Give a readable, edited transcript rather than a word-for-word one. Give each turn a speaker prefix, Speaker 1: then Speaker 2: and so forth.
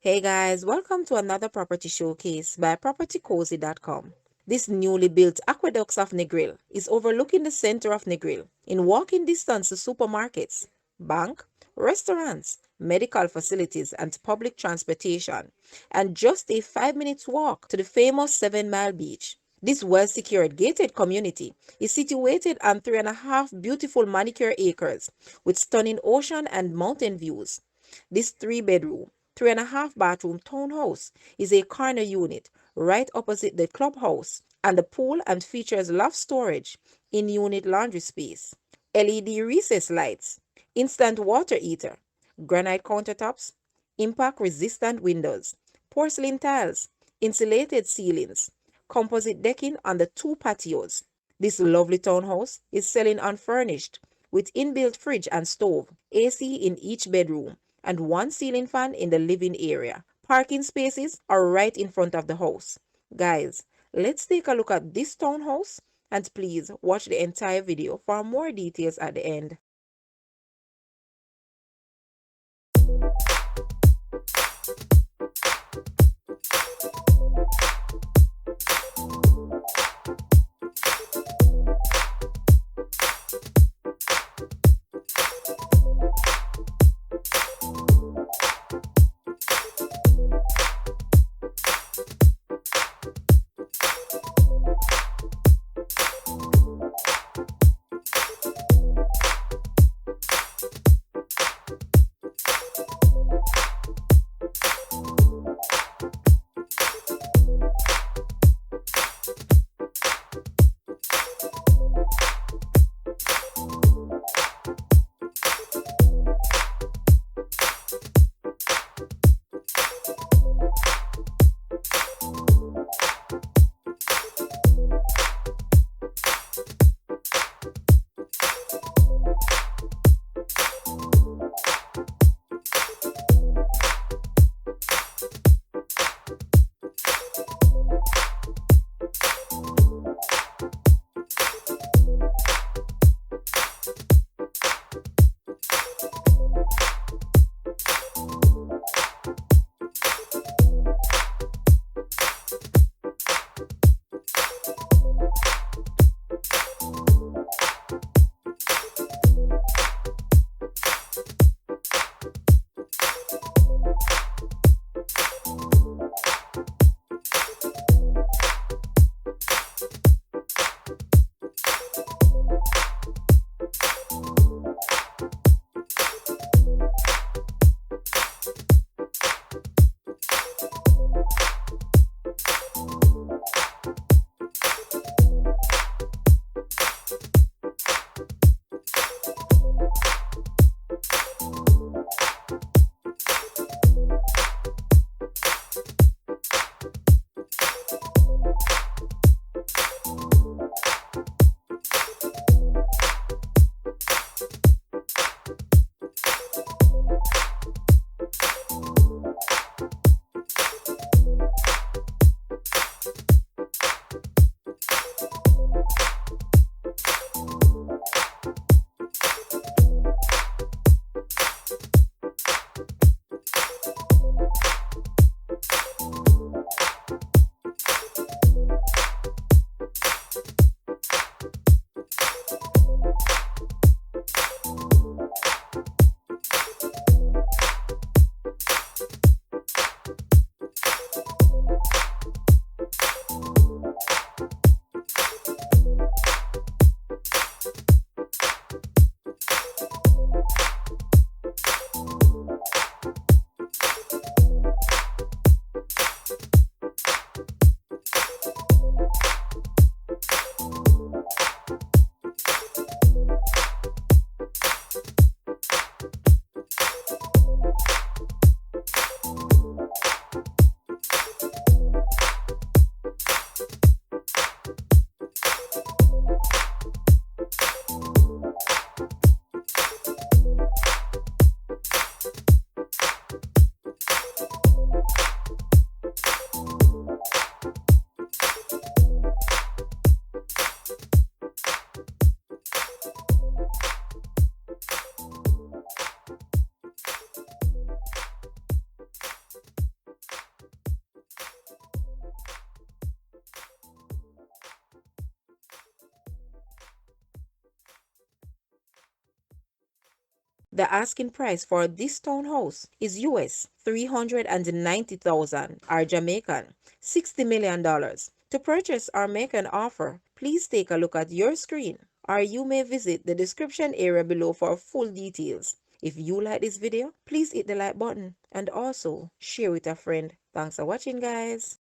Speaker 1: Hey guys, welcome to another property showcase by propertycozy.com. This newly built Aqueducts of Negril is overlooking the center of Negril in walking distance to supermarkets, bank, restaurants, medical facilities, and public transportation, and just a 5 minutes walk to the famous 7 Mile Beach. This well secured gated community is situated on 3.5 beautiful manicure acres with stunning ocean and mountain views. This 3 bedroom, 3.5 bathroom townhouse is a corner unit right opposite the clubhouse and the pool and features loft storage, in-unit laundry space, LED recess lights, instant water heater, granite countertops, impact-resistant windows, porcelain tiles, insulated ceilings, composite decking on the 2 patios. This lovely townhouse is selling unfurnished with inbuilt fridge and stove, AC in each bedroom, and one ceiling fan in the living area. Parking spaces are right in front of the house. Guys, let's take a look at this townhouse and please watch the entire video for more details at the end. The asking price for this townhouse is US 390,000 or Jamaican $60 million. To purchase or make an offer, please take a look at your screen, or you may visit the description area below for full details. If you like this video, please hit the like button and also share with a friend. Thanks for watching, guys.